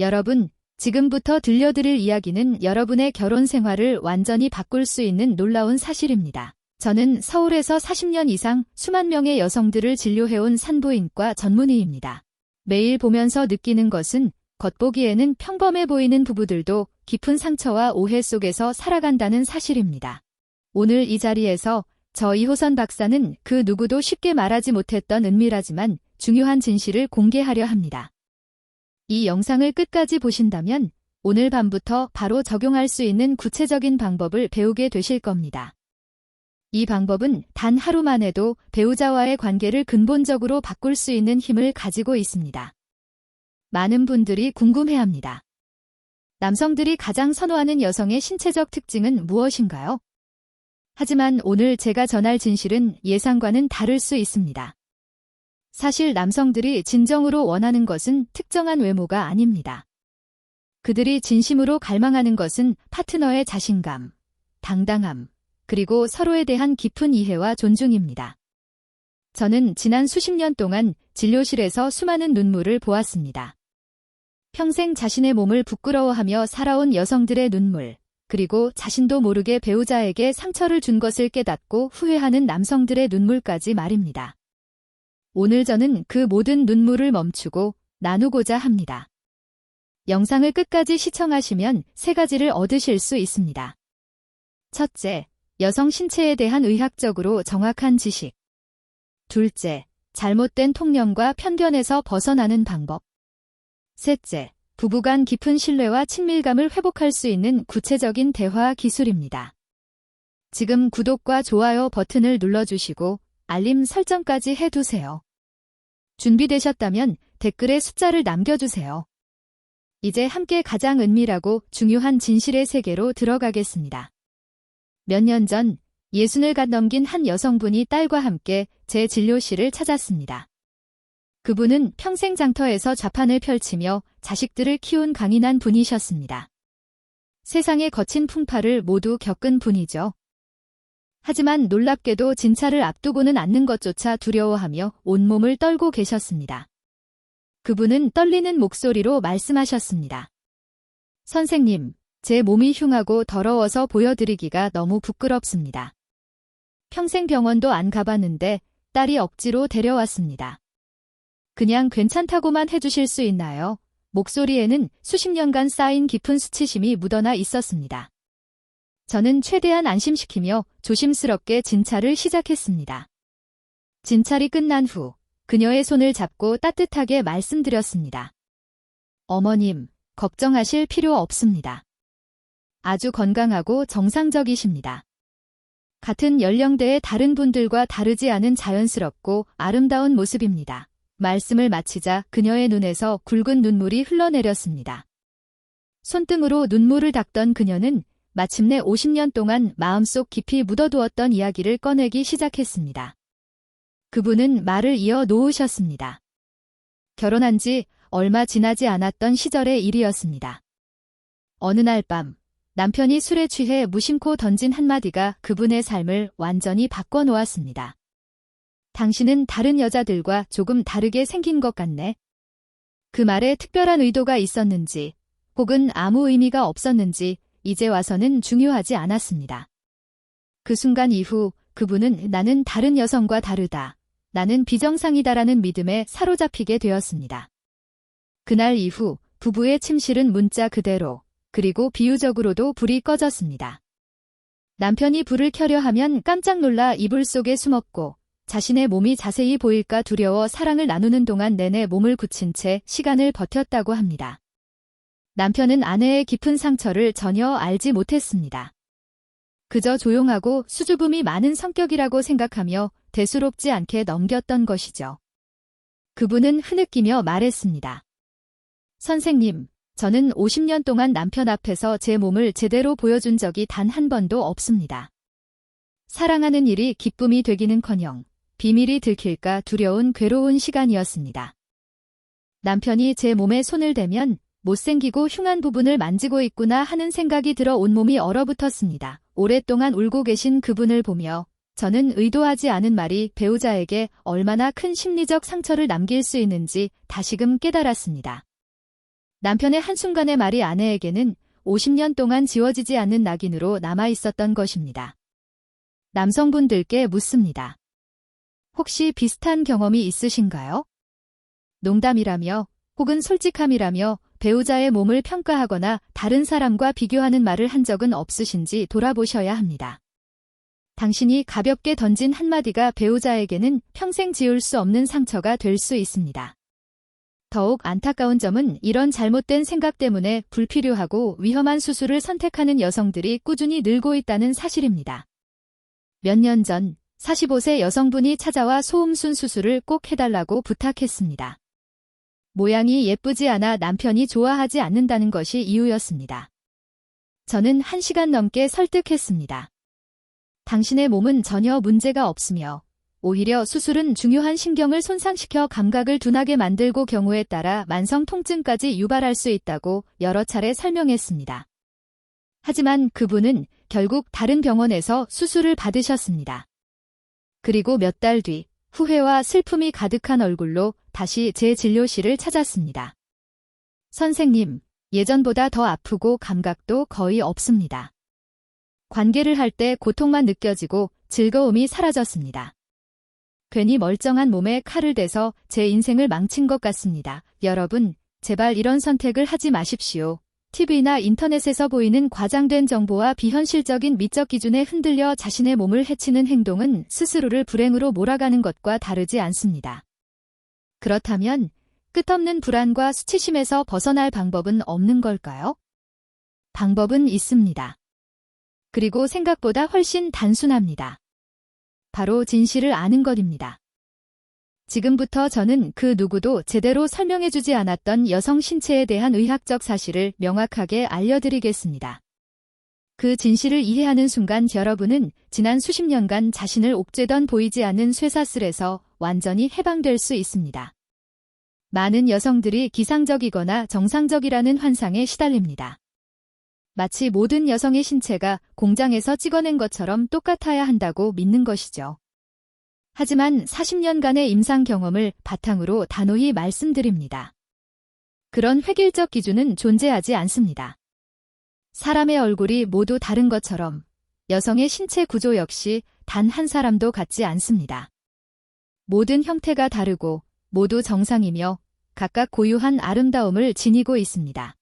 여러분, 지금부터 들려드릴 이야기는 여러분의 결혼 생활을 완전히 바꿀 수 있는 놀라운 사실입니다. 저는 서울에서 40년 이상 수만 명의 여성들을 진료해온 산부인과 전문의입니다. 매일 보면서 느끼는 것은 겉보기에는 평범해 보이는 부부들도 깊은 상처와 오해 속에서 살아간다는 사실입니다. 오늘 이 자리에서 저 이호선 박사는 그 누구도 쉽게 말하지 못했던 은밀하지만 중요한 진실을 공개하려 합니다. 이 영상을 끝까지 보신다면 오늘 밤부터 바로 적용할 수 있는 구체적인 방법을 배우게 되실 겁니다. 이 방법은 단 하루만 해도 배우자와의 관계를 근본적으로 바꿀 수 있는 힘을 가지고 있습니다. 많은 분들이 궁금해합니다. 남성들이 가장 선호하는 여성의 신체적 특징은 무엇인가요? 하지만 오늘 제가 전할 진실은 예상과는 다를 수 있습니다. 사실 남성들이 진정으로 원하는 것은 특정한 외모가 아닙니다. 그들이 진심으로 갈망하는 것은 파트너의 자신감, 당당함, 그리고 서로에 대한 깊은 이해와 존중입니다. 저는 지난 수십 년 동안 진료실에서 수많은 눈물을 보았습니다. 평생 자신의 몸을 부끄러워하며 살아온 여성들의 눈물, 그리고 자신도 모르게 배우자에게 상처를 준 것을 깨닫고 후회하는 남성들의 눈물까지 말입니다. 오늘 저는 그 모든 눈물을 멈추고 나누고자 합니다. 영상을 끝까지 시청하시면 3가지를 얻으실 수 있습니다. 첫째, 여성 신체에 대한 의학적으로 정확한 지식. 둘째, 잘못된 통념과 편견에서 벗어나는 방법. 셋째, 부부간 깊은 신뢰와 친밀감을 회복할 수 있는 구체적인 대화 기술입니다. 지금 구독과 좋아요 버튼을 눌러주시고 알림 설정까지 해두세요. 준비되셨다면 댓글에 숫자를 남겨주세요. 이제 함께 가장 은밀하고 중요한 진실의 세계로 들어가겠습니다. 몇 년 전 60을 갓 넘긴 한 여성분이 딸과 함께 제 진료실을 찾았습니다. 그분은 평생 장터에서 좌판을 펼치며 자식들을 키운 강인한 분이셨습니다. 세상의 거친 풍파를 모두 겪은 분이죠. 하지만 놀랍게도 진찰을 앞두고는 않는 것조차 두려워하며 온몸을 떨고 계셨습니다. 그분은 떨리는 목소리로 말씀하셨습니다. 선생님, 제 몸이 흉하고 더러워서 보여드리기가 너무 부끄럽습니다. 평생 병원도 안 가봤는데 딸이 억지로 데려왔습니다. 그냥 괜찮다고만 해주실 수 있나요? 목소리에는 수십 년간 쌓인 깊은 수치심이 묻어나 있었습니다. 저는 최대한 안심시키며 조심스럽게 진찰을 시작했습니다. 진찰이 끝난 후 그녀의 손을 잡고 따뜻하게 말씀드렸습니다. 어머님, 걱정하실 필요 없습니다. 아주 건강하고 정상적이십니다. 같은 연령대의 다른 분들과 다르지 않은 자연스럽고 아름다운 모습입니다. 말씀을 마치자 그녀의 눈에서 굵은 눈물이 흘러내렸습니다. 손등으로 눈물을 닦던 그녀는 마침내 50년 동안 마음속 깊이 묻어두었던 이야기를 꺼내기 시작했습니다. 그분은 말을 이어 놓으셨습니다. 결혼한 지 얼마 지나지 않았던 시절의 일이었습니다. 어느 날 밤, 남편이 술에 취해 무심코 던진 한마디가 그분의 삶을 완전히 바꿔놓았습니다. 당신은 다른 여자들과 조금 다르게 생긴 것 같네. 그 말에 특별한 의도가 있었는지, 혹은 아무 의미가 없었는지, 이제 와서는 중요하지 않았습니다. 그 순간 이후 그분은 나는 다른 여성과 다르다. 나는 비정상이다라는 믿음에 사로잡히게 되었습니다. 그날 이후 부부의 침실은 문자 그대로, 그리고 비유적으로도 불이 꺼졌습니다. 남편이 불을 켜려 하면 깜짝 놀라 이불 속에 숨었고 자신의 몸이 자세히 보일까 두려워 사랑을 나누는 동안 내내 몸을 굳힌 채 시간을 버텼다고 합니다. 남편은 아내의 깊은 상처를 전혀 알지 못했습니다. 그저 조용하고 수줍음이 많은 성격이라고 생각하며 대수롭지 않게 넘겼던 것이죠. 그분은 흐느끼며 말했습니다. 선생님, 저는 50년 동안 남편 앞에서 제 몸을 제대로 보여준 적이 단 한 번도 없습니다. 사랑하는 일이 기쁨이 되기는커녕 비밀이 들킬까 두려운 괴로운 시간이었습니다. 남편이 제 몸에 손을 대면 못생기고 흉한 부분을 만지고 있구나 하는 생각이 들어 온몸이 얼어붙었습니다. 오랫동안 울고 계신 그분을 보며 저는 의도하지 않은 말이 배우자에게 얼마나 큰 심리적 상처를 남길 수 있는지 다시금 깨달았습니다. 남편의 한순간의 말이 아내에게는 50년 동안 지워지지 않는 낙인으로 남아있었던 것입니다. 남성분들께 묻습니다. 혹시 비슷한 경험이 있으신가요? 농담이라며 혹은 솔직함이라며 배우자의 몸을 평가하거나 다른 사람과 비교하는 말을 한 적은 없으신지 돌아보셔야 합니다. 당신이 가볍게 던진 한마디가 배우자에게는 평생 지울 수 없는 상처가 될 수 있습니다. 더욱 안타까운 점은 이런 잘못된 생각 때문에 불필요하고 위험한 수술을 선택하는 여성들이 꾸준히 늘고 있다는 사실입니다. 몇 년 전 45세 여성분이 찾아와 소음순 수술을 꼭 해달라고 부탁했습니다. 모양이 예쁘지 않아 남편이 좋아하지 않는다는 것이 이유였습니다. 저는 1시간 넘게 설득했습니다. 당신의 몸은 전혀 문제가 없으며 오히려 수술은 중요한 신경을 손상시켜 감각을 둔하게 만들고 경우에 따라 만성 통증까지 유발할 수 있다고 여러 차례 설명했습니다. 하지만 그분은 결국 다른 병원에서 수술을 받으셨습니다. 그리고 몇 달 뒤 후회와 슬픔이 가득한 얼굴로 다시 제 진료실을 찾았습니다. 선생님, 예전보다 더 아프고 감각도 거의 없습니다. 관계를 할 때 고통만 느껴지고 즐거움이 사라졌습니다. 괜히 멀쩡한 몸에 칼을 대서 제 인생을 망친 것 같습니다. 여러분, 제발 이런 선택을 하지 마십시오. TV나 인터넷에서 보이는 과장된 정보와 비현실적인 미적 기준에 흔들려 자신의 몸을 해치는 행동은 스스로를 불행으로 몰아가는 것과 다르지 않습니다. 그렇다면 끝없는 불안과 수치심에서 벗어날 방법은 없는 걸까요? 방법은 있습니다. 그리고 생각보다 훨씬 단순합니다. 바로 진실을 아는 것입니다. 지금부터 저는 그 누구도 제대로 설명해주지 않았던 여성 신체에 대한 의학적 사실을 명확하게 알려드리겠습니다. 그 진실을 이해하는 순간 여러분은 지난 수십 년간 자신을 옥죄던 보이지 않는 쇠사슬에서 완전히 해방될 수 있습니다. 많은 여성들이 기상적이거나 정상적이라는 환상에 시달립니다. 마치 모든 여성의 신체가 공장에서 찍어낸 것처럼 똑같아야 한다고 믿는 것이죠. 하지만 40년간의 임상 경험을 바탕으로 단호히 말씀드립니다. 그런 획일적 기준은 존재하지 않습니다. 사람의 얼굴이 모두 다른 것처럼 여성의 신체 구조 역시 단 한 사람도 같지 않습니다. 모든 형태가 다르고 모두 정상이며 각각 고유한 아름다움을 지니고 있습니다.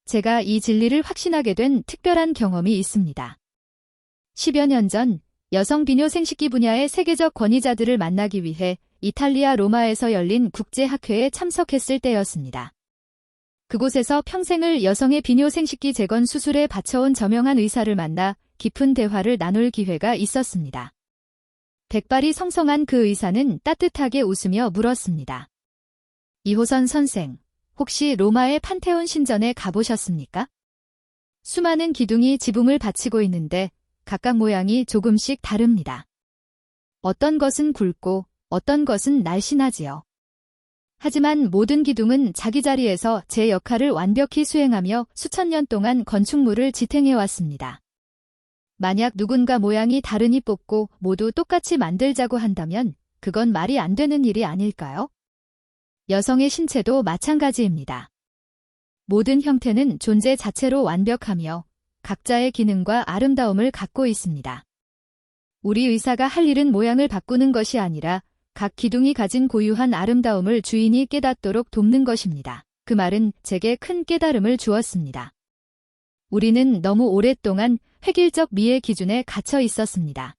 제가 이 진리를 확신하게 된 특별한 경험이 있습니다. 10여 년 전 여성 비뇨 생식기 분야의 세계적 권위자들을 만나기 위해 이탈리아 로마에서 열린 국제학회에 참석했을 때였습니다. 그곳에서 평생을 여성의 비뇨 생식기 재건 수술에 바쳐온 저명한 의사를 만나 깊은 대화를 나눌 기회가 있었습니다. 백발이 성성한 그 의사는 따뜻하게 웃으며 물었습니다. 이호선 선생, 혹시 로마의 판테온 신전에 가보셨습니까? 수많은 기둥이 지붕을 받치고 있는데 각각 모양이 조금씩 다릅니다. 어떤 것은 굵고 어떤 것은 날씬하지요. 하지만 모든 기둥은 자기 자리에서 제 역할을 완벽히 수행하며 수천 년 동안 건축물을 지탱해왔습니다. 만약 누군가 모양이 다르니 뽑고 모두 똑같이 만들자고 한다면 그건 말이 안 되는 일이 아닐까요? 여성의 신체도 마찬가지입니다. 모든 형태는 존재 자체로 완벽하며 각자의 기능과 아름다움을 갖고 있습니다. 우리 의사가 할 일은 모양을 바꾸는 것이 아니라 각 기둥이 가진 고유한 아름다움을 주인이 깨닫도록 돕는 것입니다. 그 말은 제게 큰 깨달음을 주었습니다. 우리는 너무 오랫동안 획일적 미의 기준에 갇혀 있었습니다.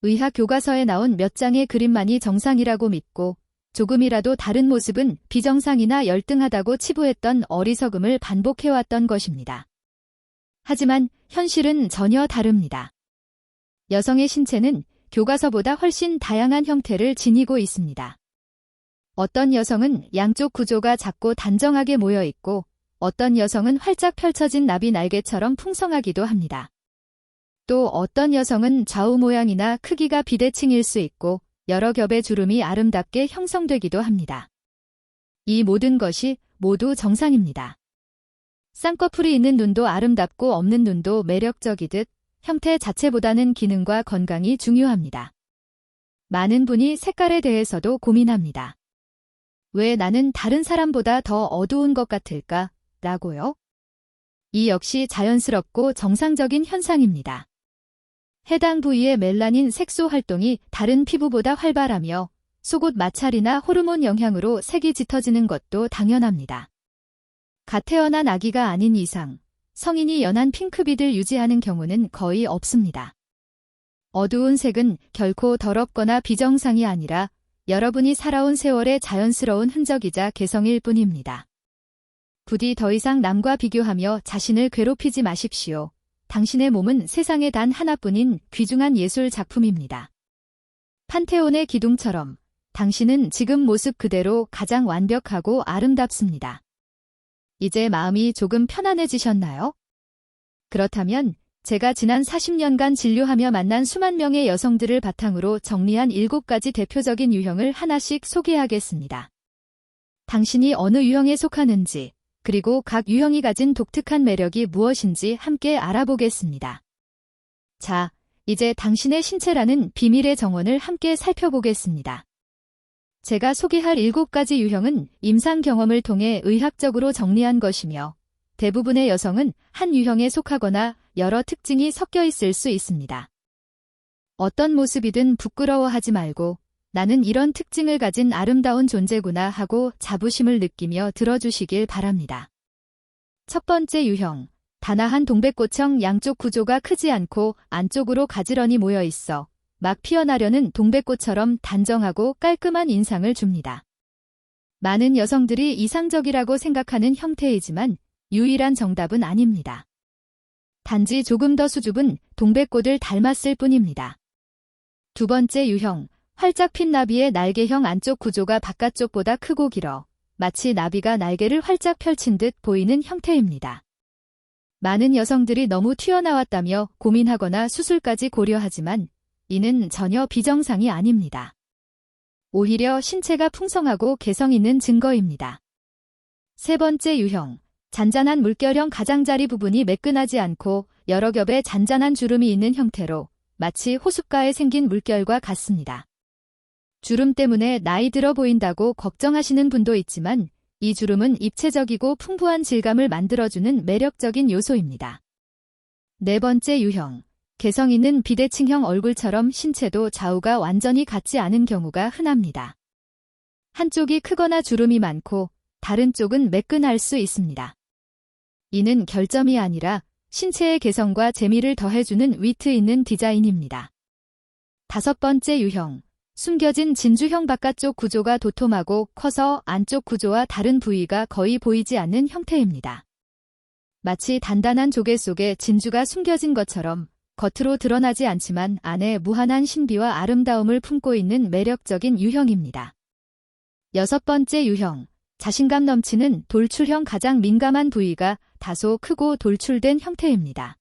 의학 교과서에 나온 몇 장의 그림만이 정상이라고 믿고 조금이라도 다른 모습은 비정상이나 열등하다고 치부했던 어리석음을 반복해왔던 것입니다. 하지만 현실은 전혀 다릅니다. 여성의 신체는 교과서보다 훨씬 다양한 형태를 지니고 있습니다. 어떤 여성은 양쪽 구조가 작고 단정하게 모여 있고 어떤 여성은 활짝 펼쳐진 나비 날개처럼 풍성하기도 합니다. 또 어떤 여성은 좌우 모양이나 크기가 비대칭일 수 있고 여러 겹의 주름이 아름답게 형성되기도 합니다. 이 모든 것이 모두 정상입니다. 쌍꺼풀이 있는 눈도 아름답고 없는 눈도 매력적이듯 형태 자체보다는 기능과 건강이 중요합니다. 많은 분이 색깔에 대해서도 고민합니다. 왜 나는 다른 사람보다 더 어두운 것 같을까? 라고요. 이 역시 자연스럽고 정상적인 현상입니다. 해당 부위의 멜라닌 색소 활동이 다른 피부보다 활발하며 속옷 마찰이나 호르몬 영향으로 색이 짙어지는 것도 당연합니다. 갓 태어난 아기가 아닌 이상 성인이 연한 핑크빛을 유지하는 경우는 거의 없습니다. 어두운 색은 결코 더럽거나 비정상이 아니라 여러분이 살아온 세월의 자연스러운 흔적이자 개성일 뿐입니다. 부디 더 이상 남과 비교하며 자신을 괴롭히지 마십시오. 당신의 몸은 세상에 단 하나뿐인 귀중한 예술 작품입니다. 판테온의 기둥처럼 당신은 지금 모습 그대로 가장 완벽하고 아름답습니다. 이제 마음이 조금 편안해지셨나요? 그렇다면 제가 지난 40년간 진료하며 만난 수만 명의 여성들을 바탕으로 정리한 7가지 대표적인 유형을 하나씩 소개하겠습니다. 당신이 어느 유형에 속하는지, 그리고 각 유형이 가진 독특한 매력이 무엇인지 함께 알아보겠습니다. 자, 이제 당신의 신체라는 비밀의 정원을 함께 살펴보겠습니다. 제가 소개할 7가지 유형은 임상 경험을 통해 의학적으로 정리한 것이며 대부분의 여성은 한 유형에 속하거나 여러 특징이 섞여 있을 수 있습니다. 어떤 모습이든 부끄러워하지 말고 나는 이런 특징을 가진 아름다운 존재구나 하고 자부심을 느끼며 들어주시길 바랍니다. 첫 번째 유형, 다나한 동백꽃형 양쪽 구조가 크지 않고 안쪽으로 가지런히 모여 있어 막 피어나려는 동백꽃처럼 단정하고 깔끔한 인상을 줍니다. 많은 여성들이 이상적이라고 생각하는 형태이지만 유일한 정답은 아닙니다. 단지 조금 더 수줍은 동백꽃을 닮았을 뿐입니다. 두 번째 유형, 활짝 핀 나비의 날개형 안쪽 구조가 바깥쪽보다 크고 길어 마치 나비가 날개를 활짝 펼친 듯 보이는 형태입니다. 많은 여성들이 너무 튀어나왔다며 고민하거나 수술까지 고려하지만 이는 전혀 비정상이 아닙니다. 오히려 신체가 풍성하고 개성 있는 증거입니다. 세 번째 유형, 잔잔한 물결형 가장자리 부분이 매끈하지 않고 여러 겹의 잔잔한 주름이 있는 형태로 마치 호숫가에 생긴 물결과 같습니다. 주름 때문에 나이 들어 보인다고 걱정하시는 분도 있지만 이 주름은 입체적이고 풍부한 질감을 만들어주는 매력적인 요소입니다. 네 번째 유형, 개성 있는 비대칭형 얼굴처럼 신체도 좌우가 완전히 같지 않은 경우가 흔합니다. 한쪽이 크거나 주름이 많고 다른 쪽은 매끈할 수 있습니다. 이는 결점이 아니라 신체의 개성과 재미를 더해주는 위트 있는 디자인입니다. 다섯 번째 유형, 숨겨진 진주형 바깥쪽 구조가 도톰하고 커서 안쪽 구조와 다른 부위가 거의 보이지 않는 형태입니다. 마치 단단한 조개 속에 진주가 숨겨진 것처럼 겉으로 드러나지 않지만 안에 무한한 신비와 아름다움을 품고 있는 매력적인 유형입니다. 여섯 번째 유형, 자신감 넘치는 돌출형 가장 민감한 부위가 다소 크고 돌출된 형태입니다.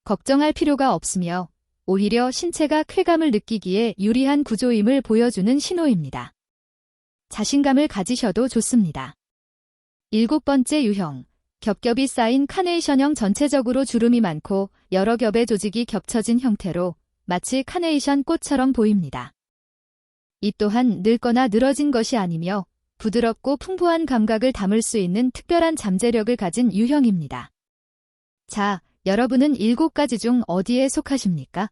걱정할 필요가 없으며 오히려 신체가 쾌감을 느끼기에 유리한 구조임을 보여주는 신호입니다. 자신감을 가지셔도 좋습니다. 일곱 번째 유형, 겹겹이 쌓인 카네이션형 전체적으로 주름이 많고 여러 겹의 조직이 겹쳐진 형태로 마치 카네이션 꽃처럼 보입니다. 이 또한 늙거나 늘어진 것이 아니며 부드럽고 풍부한 감각을 담을 수 있는 특별한 잠재력을 가진 유형입니다. 자, 여러분은 7가지 중 어디에 속하십니까?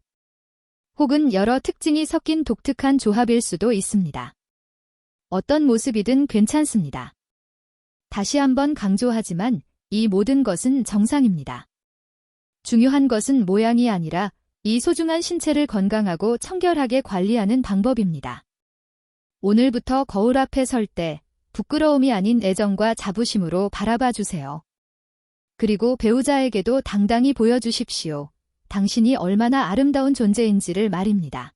혹은 여러 특징이 섞인 독특한 조합일 수도 있습니다. 어떤 모습이든 괜찮습니다. 다시 한번 강조하지만 이 모든 것은 정상입니다. 중요한 것은 모양이 아니라 이 소중한 신체를 건강하고 청결하게 관리하는 방법입니다. 오늘부터 거울 앞에 설 때 부끄러움이 아닌 애정과 자부심으로 바라봐 주세요. 그리고 배우자에게도 당당히 보여주십시오. 당신이 얼마나 아름다운 존재인지를 말입니다.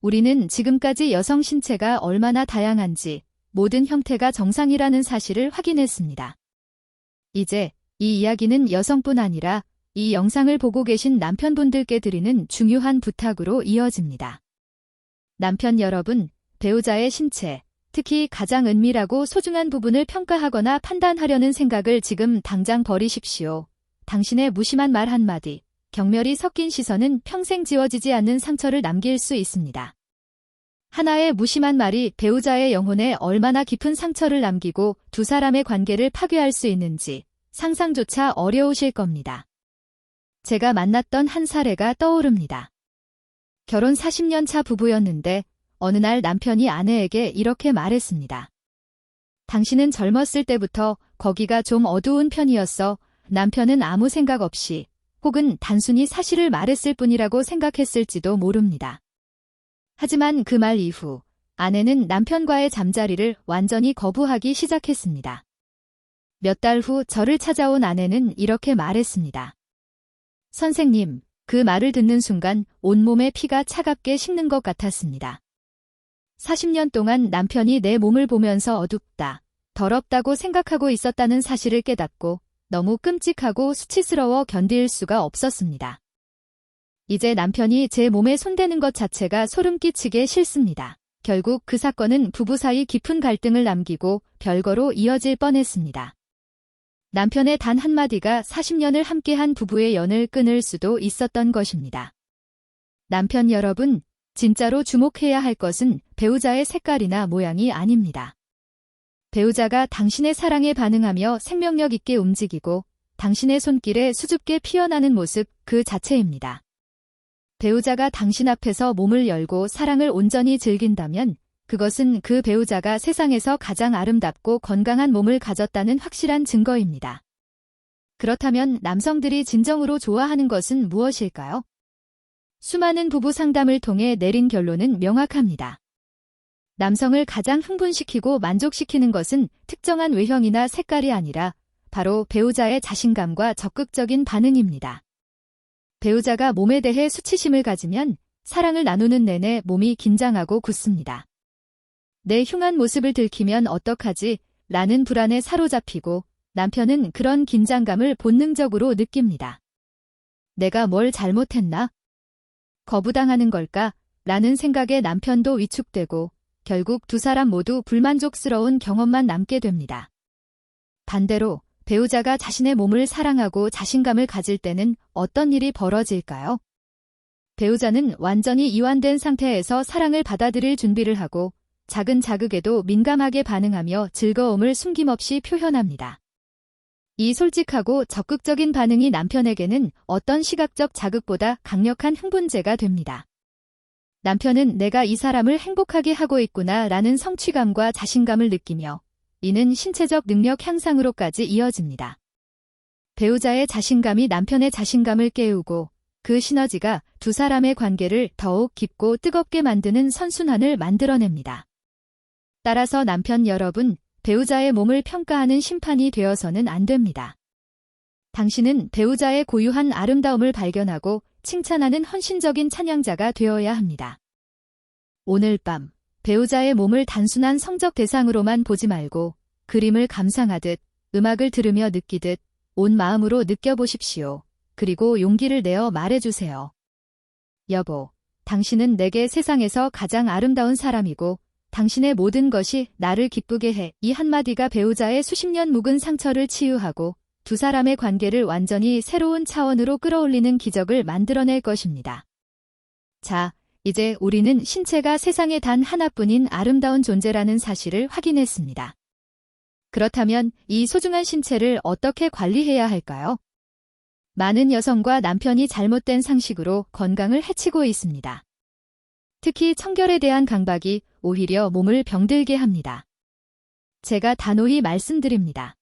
우리는 지금까지 여성 신체가 얼마나 다양한지 모든 형태가 정상이라는 사실을 확인했습니다. 이제 이 이야기는 여성뿐 아니라 이 영상을 보고 계신 남편분들께 드리는 중요한 부탁으로 이어집니다. 남편 여러분, 배우자의 신체, 특히 가장 은밀하고 소중한 부분을 평가하거나 판단하려는 생각을 지금 당장 버리십시오. 당신의 무심한 말 한마디, 경멸이 섞인 시선은 평생 지워지지 않는 상처를 남길 수 있습니다. 하나의 무심한 말이 배우자의 영혼에 얼마나 깊은 상처를 남기고 두 사람의 관계를 파괴할 수 있는지 상상조차 어려우실 겁니다. 제가 만났던 한 사례가 떠오릅니다. 결혼 40년 차 부부였는데 어느 날 남편이 아내에게 이렇게 말했습니다. 당신은 젊었을 때부터 거기가 좀 어두운 편이었어. 남편은 아무 생각 없이 혹은 단순히 사실을 말했을 뿐이라고 생각했을지도 모릅니다. 하지만 그 말 이후 아내는 남편과의 잠자리를 완전히 거부하기 시작했습니다. 몇 달 후 저를 찾아온 아내는 이렇게 말했습니다. 선생님, 그 말을 듣는 순간 온몸에 피가 차갑게 식는 것 같았습니다. 40년 동안 남편이 내 몸을 보면서 어둡다, 더럽다고 생각하고 있었다는 사실을 깨닫고 너무 끔찍하고 수치스러워 견딜 수가 없었습니다. 이제 남편이 제 몸에 손대는 것 자체가 소름 끼치게 싫습니다. 결국 그 사건은 부부 사이 깊은 갈등을 남기고 별거로 이어질 뻔했습니다. 남편의 단 한마디가 40년을 함께한 부부의 연을 끊을 수도 있었던 것입니다. 남편 여러분, 진짜로 주목해야 할 것은 배우자의 색깔이나 모양이 아닙니다. 배우자가 당신의 사랑에 반응하며 생명력 있게 움직이고 당신의 손길에 수줍게 피어나는 모습 그 자체입니다. 배우자가 당신 앞에서 몸을 열고 사랑을 온전히 즐긴다면 그것은 그 배우자가 세상에서 가장 아름답고 건강한 몸을 가졌다는 확실한 증거입니다. 그렇다면 남성들이 진정으로 좋아하는 것은 무엇일까요? 수많은 부부 상담을 통해 내린 결론은 명확합니다. 남성을 가장 흥분시키고 만족시키는 것은 특정한 외형이나 색깔이 아니라 바로 배우자의 자신감과 적극적인 반응입니다. 배우자가 몸에 대해 수치심을 가지면 사랑을 나누는 내내 몸이 긴장하고 굳습니다. 내 흉한 모습을 들키면 어떡하지? 라는 불안에 사로잡히고 남편은 그런 긴장감을 본능적으로 느낍니다. 내가 뭘 잘못했나? 거부당하는 걸까? 라는 생각에 남편도 위축되고 결국 두 사람 모두 불만족스러운 경험만 남게 됩니다. 반대로 배우자가 자신의 몸을 사랑하고 자신감을 가질 때는 어떤 일이 벌어질까요? 배우자는 완전히 이완된 상태에서 사랑을 받아들일 준비를 하고 작은 자극에도 민감하게 반응하며 즐거움을 숨김없이 표현합니다. 이 솔직하고 적극적인 반응이 남편에게는 어떤 시각적 자극보다 강력한 흥분제가 됩니다. 남편은 내가 이 사람을 행복하게 하고 있구나 라는 성취감과 자신감을 느끼며 이는 신체적 능력 향상으로까지 이어집니다. 배우자의 자신감이 남편의 자신감을 깨우고 그 시너지가 두 사람의 관계를 더욱 깊고 뜨겁게 만드는 선순환을 만들어냅니다. 따라서 남편 여러분, 배우자의 몸을 평가하는 심판이 되어서는 안 됩니다. 당신은 배우자의 고유한 아름다움을 발견하고 칭찬하는 헌신적인 찬양자가 되어야 합니다. 오늘 밤, 배우자의 몸을 단순한 성적 대상으로만 보지 말고 그림을 감상하듯 음악을 들으며 느끼듯 온 마음으로 느껴보십시오. 그리고 용기를 내어 말해주세요. 여보, 당신은 내게 세상에서 가장 아름다운 사람이고 당신의 모든 것이 나를 기쁘게 해. 이 한마디가 배우자의 수십 년 묵은 상처를 치유하고 두 사람의 관계를 완전히 새로운 차원으로 끌어올리는 기적을 만들어낼 것입니다. 자, 이제 우리는 신체가 세상에 단 하나뿐인 아름다운 존재라는 사실을 확인했습니다. 그렇다면 이 소중한 신체를 어떻게 관리해야 할까요? 많은 여성과 남편이 잘못된 상식으로 건강을 해치고 있습니다. 특히 청결에 대한 강박이 오히려 몸을 병들게 합니다. 제가 단호히 말씀드립니다.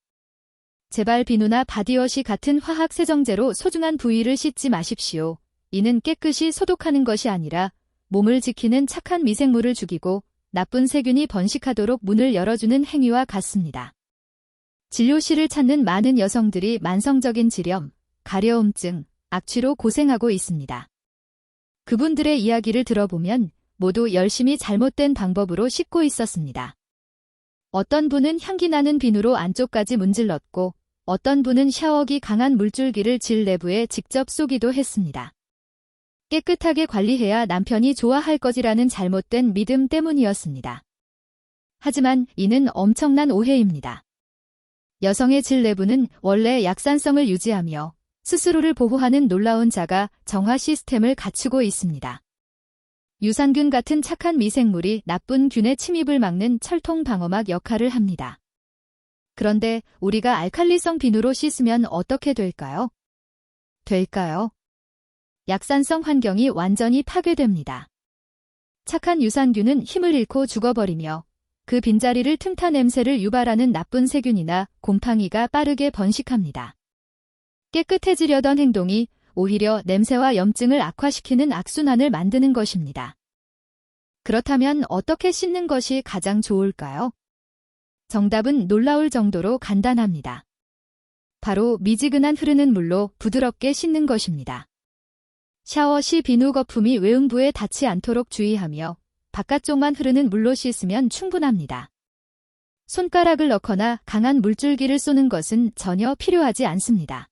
제발 비누나 바디워시 같은 화학 세정제로 소중한 부위를 씻지 마십시오. 이는 깨끗이 소독하는 것이 아니라 몸을 지키는 착한 미생물을 죽이고 나쁜 세균이 번식하도록 문을 열어주는 행위와 같습니다. 진료실을 찾는 많은 여성들이 만성적인 질염, 가려움증, 악취로 고생하고 있습니다. 그분들의 이야기를 들어보면 모두 열심히 잘못된 방법으로 씻고 있었습니다. 어떤 분은 향기 나는 비누로 안쪽까지 문질렀고 어떤 분은 샤워기 강한 물줄기를 질 내부에 직접 쏘기도 했습니다. 깨끗하게 관리해야 남편이 좋아할 것이라는 잘못된 믿음 때문이었습니다. 하지만 이는 엄청난 오해입니다. 여성의 질 내부는 원래 약산성을 유지하며 스스로를 보호하는 놀라운 자가 정화 시스템을 갖추고 있습니다. 유산균 같은 착한 미생물이 나쁜 균의 침입을 막는 철통 방어막 역할을 합니다. 그런데 우리가 알칼리성 비누로 씻으면 어떻게 될까요? 약산성 환경이 완전히 파괴됩니다. 착한 유산균은 힘을 잃고 죽어버리며 그 빈자리를 틈타 냄새를 유발하는 나쁜 세균이나 곰팡이가 빠르게 번식합니다. 깨끗해지려던 행동이 오히려 냄새와 염증을 악화시키는 악순환을 만드는 것입니다. 그렇다면 어떻게 씻는 것이 가장 좋을까요? 정답은 놀라울 정도로 간단합니다. 바로 미지근한 흐르는 물로 부드럽게 씻는 것입니다. 샤워 시 비누 거품이 외음부에 닿지 않도록 주의하며 바깥쪽만 흐르는 물로 씻으면 충분합니다. 손가락을 넣거나 강한 물줄기를 쏘는 것은 전혀 필요하지 않습니다.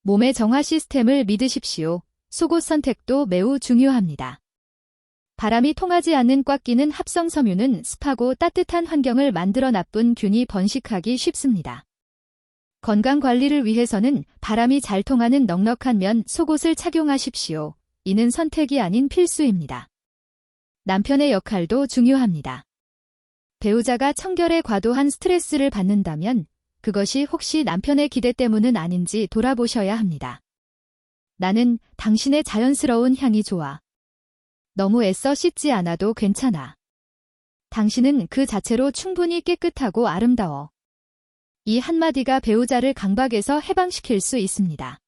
몸의 정화 시스템을 믿으십시오. 속옷 선택도 매우 중요합니다. 바람이 통하지 않는 꽉 끼는 합성 섬유는 습하고 따뜻한 환경을 만들어 나쁜 균이 번식하기 쉽습니다. 건강 관리를 위해서는 바람이 잘 통하는 넉넉한 면 속옷을 착용하십시오. 이는 선택이 아닌 필수입니다. 남편의 역할도 중요합니다. 배우자가 청결에 과도한 스트레스를 받는다면 그것이 혹시 남편의 기대 때문은 아닌지 돌아보셔야 합니다. 나는 당신의 자연스러운 향이 좋아. 너무 애써 씻지 않아도 괜찮아. 당신은 그 자체로 충분히 깨끗하고 아름다워. 이 한마디가 배우자를 강박에서 해방시킬 수 있습니다.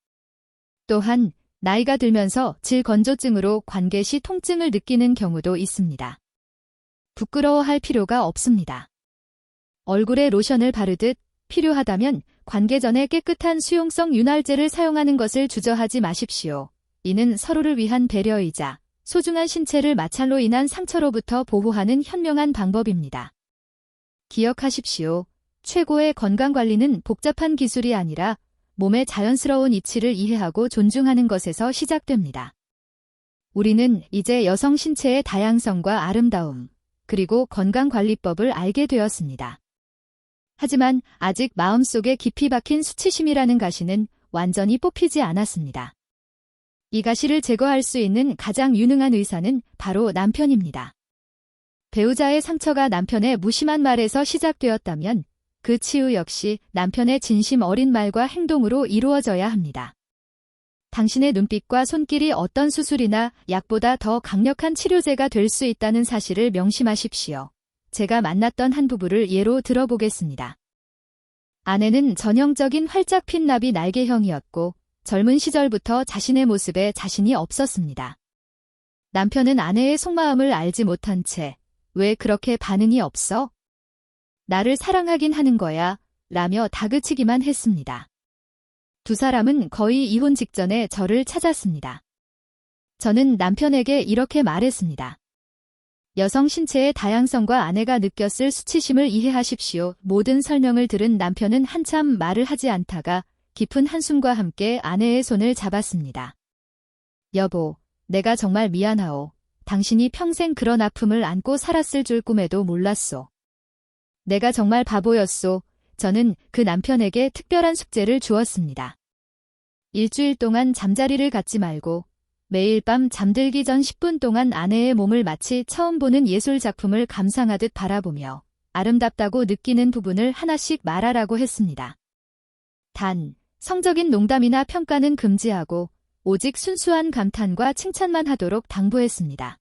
또한 나이가 들면서 질건조증으로 관계 시 통증을 느끼는 경우도 있습니다. 부끄러워할 필요가 없습니다. 얼굴에 로션을 바르듯 필요하다면 관계 전에 깨끗한 수용성 윤활제를 사용하는 것을 주저하지 마십시오. 이는 서로를 위한 배려이자 소중한 신체를 마찰로 인한 상처로부터 보호하는 현명한 방법입니다. 기억하십시오. 최고의 건강관리는 복잡한 기술이 아니라 몸의 자연스러운 이치를 이해하고 존중하는 것에서 시작됩니다. 우리는 이제 여성 신체의 다양성과 아름다움, 그리고 건강관리법을 알게 되었습니다. 하지만 아직 마음속에 깊이 박힌 수치심이라는 가시는 완전히 뽑히지 않았습니다. 이 가시를 제거할 수 있는 가장 유능한 의사는 바로 남편입니다. 배우자의 상처가 남편의 무심한 말에서 시작되었다면 그 치유 역시 남편의 진심 어린 말과 행동으로 이루어져야 합니다. 당신의 눈빛과 손길이 어떤 수술이나 약보다 더 강력한 치료제가 될 수 있다는 사실을 명심하십시오. 제가 만났던 한 부부를 예로 들어보겠습니다. 아내는 전형적인 활짝 핀 나비 날개형이었고 젊은 시절부터 자신의 모습에 자신이 없었습니다. 남편은 아내의 속마음을 알지 못한 채 왜 그렇게 반응이 없어? 나를 사랑하긴 하는 거야 라며 다그치기만 했습니다. 두 사람은 거의 이혼 직전에 저를 찾았습니다. 저는 남편에게 이렇게 말했습니다. 여성 신체의 다양성과 아내가 느꼈을 수치심을 이해하십시오. 모든 설명을 들은 남편은 한참 말을 하지 않다가 깊은 한숨과 함께 아내의 손을 잡았습니다. 여보, 내가 정말 미안하오. 당신이 평생 그런 아픔을 안고 살았을 줄 꿈에도 몰랐소. 내가 정말 바보였소. 저는 그 남편에게 특별한 숙제를 주었습니다. 일주일 동안 잠자리를 갖지 말고 매일 밤 잠들기 전 10분 동안 아내의 몸을 마치 처음 보는 예술 작품을 감상하듯 바라보며 아름답다고 느끼는 부분을 하나씩 말하라고 했습니다. 단, 성적인 농담이나 평가는 금지하고 오직 순수한 감탄과 칭찬만 하도록 당부했습니다.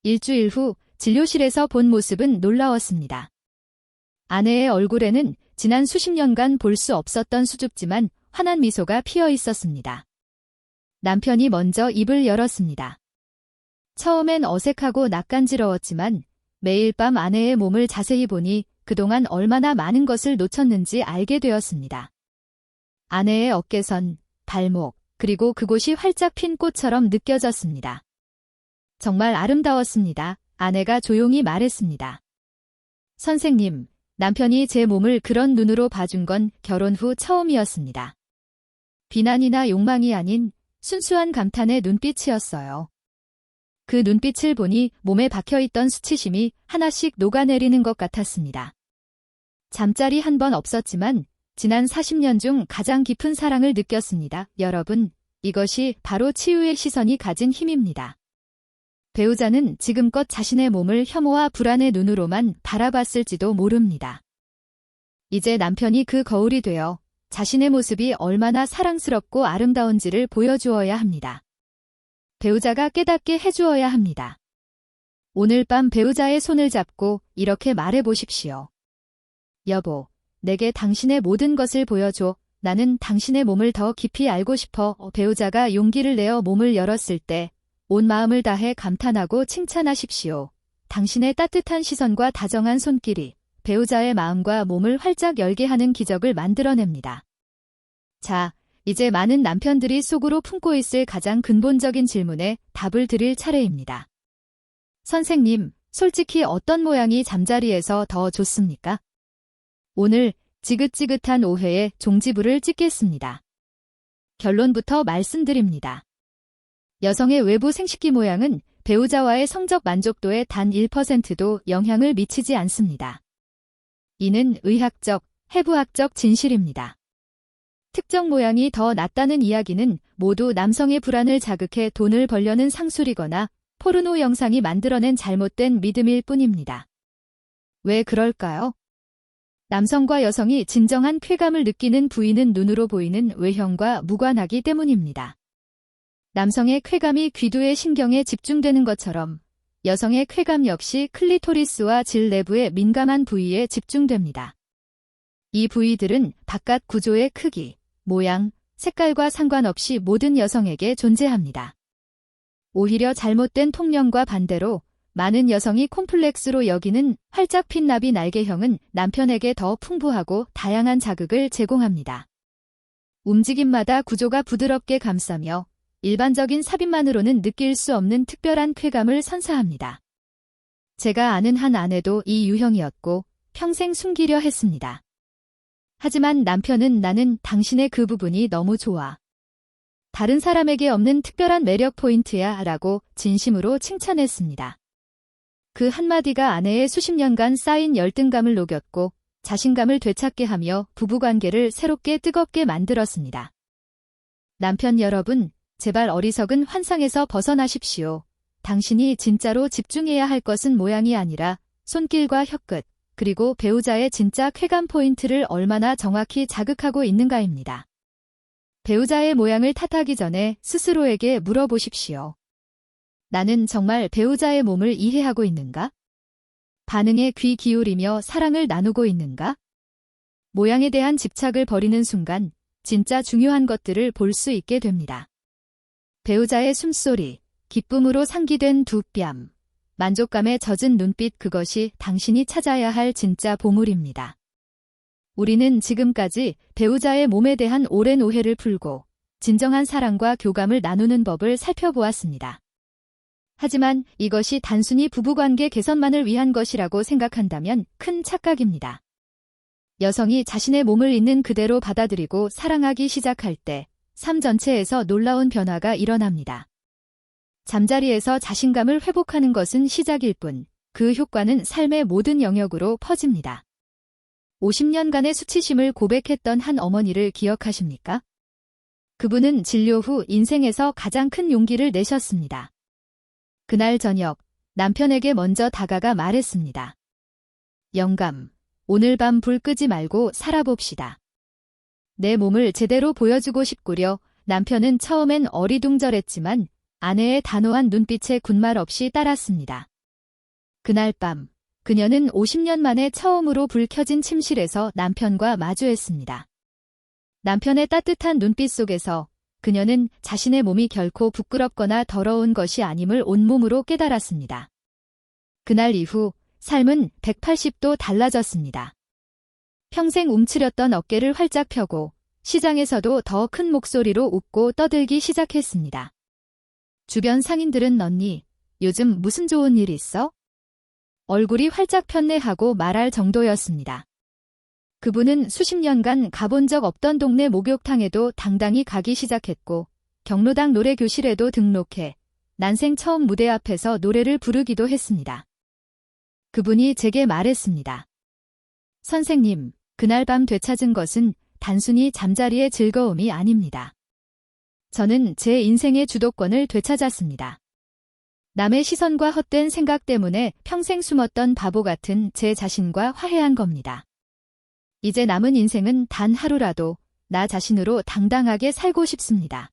일주일 후 진료실에서 본 모습은 놀라웠습니다. 아내의 얼굴에는 지난 수십 년간 볼 수 없었던 수줍지만 환한 미소가 피어 있었습니다. 남편이 먼저 입을 열었습니다. 처음엔 어색하고 낯간지러웠지만 매일 밤 아내의 몸을 자세히 보니 그동안 얼마나 많은 것을 놓쳤는지 알게 되었습니다. 아내의 어깨선, 발목, 그리고 그곳이 활짝 핀 꽃처럼 느껴졌습니다. 정말 아름다웠습니다. 아내가 조용히 말했습니다. 선생님, 남편이 제 몸을 그런 눈으로 봐준 건 결혼 후 처음이었습니다. 비난이나 욕망이 아닌 순수한 감탄의 눈빛이었어요. 그 눈빛을 보니 몸에 박혀있던 수치심이 하나씩 녹아내리는 것 같았습니다. 잠자리 한 번 없었지만 지난 40년 중 가장 깊은 사랑을 느꼈습니다. 여러분, 이것이 바로 치유의 시선이 가진 힘입니다. 배우자는 지금껏 자신의 몸을 혐오와 불안의 눈으로만 바라봤을지도 모릅니다. 이제 남편이 그 거울이 되어 자신의 모습이 얼마나 사랑스럽고 아름다운지를 보여주어야 합니다. 배우자가 깨닫게 해주어야 합니다. 오늘 밤 배우자의 손을 잡고 이렇게 말해보십시오. 여보, 내게 당신의 모든 것을 보여줘. 나는 당신의 몸을 더 깊이 알고 싶어. 배우자가 용기를 내어 몸을 열었을 때 온 마음을 다해 감탄하고 칭찬하십시오. 당신의 따뜻한 시선과 다정한 손길이 배우자의 마음과 몸을 활짝 열게 하는 기적을 만들어냅니다. 자, 이제 많은 남편들이 속으로 품고 있을 가장 근본적인 질문에 답을 드릴 차례입니다. 선생님, 솔직히 어떤 모양이 잠자리에서 더 좋습니까? 오늘 지긋지긋한 오해의 종지부를 찍겠습니다. 결론부터 말씀드립니다. 여성의 외부 생식기 모양은 배우자와의 성적 만족도에 단 1%도 영향을 미치지 않습니다. 이는 의학적, 해부학적 진실입니다. 특정 모양이 더 낫다는 이야기는 모두 남성의 불안을 자극해 돈을 벌려는 상술이거나 포르노 영상이 만들어낸 잘못된 믿음일 뿐입니다. 왜 그럴까요? 남성과 여성이 진정한 쾌감을 느끼는 부위는 눈으로 보이는 외형과 무관하기 때문입니다. 남성의 쾌감이 귀두의 신경에 집중되는 것처럼 여성의 쾌감 역시 클리토리스와 질 내부의 민감한 부위에 집중됩니다. 이 부위들은 바깥 구조의 크기, 모양, 색깔과 상관없이 모든 여성에게 존재합니다. 오히려 잘못된 통념과 반대로 많은 여성이 콤플렉스로 여기는 활짝 핀 나비 날개형은 남편에게 더 풍부하고 다양한 자극을 제공합니다. 움직임마다 구조가 부드럽게 감싸며 일반적인 삽입만으로는 느낄 수 없는 특별한 쾌감을 선사합니다. 제가 아는 한 아내도 이 유형이었고 평생 숨기려 했습니다. 하지만 남편은 나는 당신의 그 부분이 너무 좋아. 다른 사람에게 없는 특별한 매력 포인트야 라고 진심으로 칭찬했습니다. 그 한마디가 아내의 수십 년간 쌓인 열등감을 녹였고 자신감을 되찾게 하며 부부관계를 새롭게 뜨겁게 만들었습니다. 남편 여러분, 제발 어리석은 환상에서 벗어나십시오. 당신이 진짜로 집중해야 할 것은 모양이 아니라 손길과 혀끝, 그리고 배우자의 진짜 쾌감 포인트를 얼마나 정확히 자극하고 있는가입니다. 배우자의 모양을 탓하기 전에 스스로에게 물어보십시오. 나는 정말 배우자의 몸을 이해하고 있는가? 반응에 귀 기울이며 사랑을 나누고 있는가? 모양에 대한 집착을 버리는 순간 진짜 중요한 것들을 볼 수 있게 됩니다. 배우자의 숨소리, 기쁨으로 상기된 두 뺨, 만족감에 젖은 눈빛, 그것이 당신이 찾아야 할 진짜 보물입니다. 우리는 지금까지 배우자의 몸에 대한 오랜 오해를 풀고 진정한 사랑과 교감을 나누는 법을 살펴보았습니다. 하지만 이것이 단순히 부부관계 개선만을 위한 것이라고 생각한다면 큰 착각입니다. 여성이 자신의 몸을 있는 그대로 받아들이고 사랑하기 시작할 때 삶 전체에서 놀라운 변화가 일어납니다. 잠자리에서 자신감을 회복하는 것은 시작일 뿐, 그 효과는 삶의 모든 영역으로 퍼집니다. 50년간의 수치심을 고백했던 한 어머니를 기억하십니까? 그분은 진료 후 인생에서 가장 큰 용기를 내셨습니다. 그날 저녁, 남편에게 먼저 다가가 말했습니다. 영감, 오늘 밤 불 끄지 말고 살아봅시다. 내 몸을 제대로 보여주고 싶구려. 남편은 처음엔 어리둥절했지만 아내의 단호한 눈빛에 군말 없이 따랐습니다. 그날 밤, 그녀는 50년 만에 처음으로 불 켜진 침실에서 남편과 마주했습니다. 남편의 따뜻한 눈빛 속에서 그녀는 자신의 몸이 결코 부끄럽거나 더러운 것이 아님을 온몸으로 깨달았습니다. 그날 이후 삶은 180도 달라졌습니다. 평생 움츠렸던 어깨를 활짝 펴고 시장에서도 더 큰 목소리로 웃고 떠들기 시작했습니다. 주변 상인들은 언니, 요즘 무슨 좋은 일 있어? 얼굴이 활짝 폈네 하고 말할 정도였습니다. 그분은 수십 년간 가본 적 없던 동네 목욕탕에도 당당히 가기 시작했고 경로당 노래교실에도 등록해 난생 처음 무대 앞에서 노래를 부르기도 했습니다. 그분이 제게 말했습니다. 선생님, 그날 밤 되찾은 것은 단순히 잠자리의 즐거움이 아닙니다. 저는 제 인생의 주도권을 되찾았습니다. 남의 시선과 헛된 생각 때문에 평생 숨었던 바보 같은 제 자신과 화해한 겁니다. 이제 남은 인생은 단 하루라도 나 자신으로 당당하게 살고 싶습니다.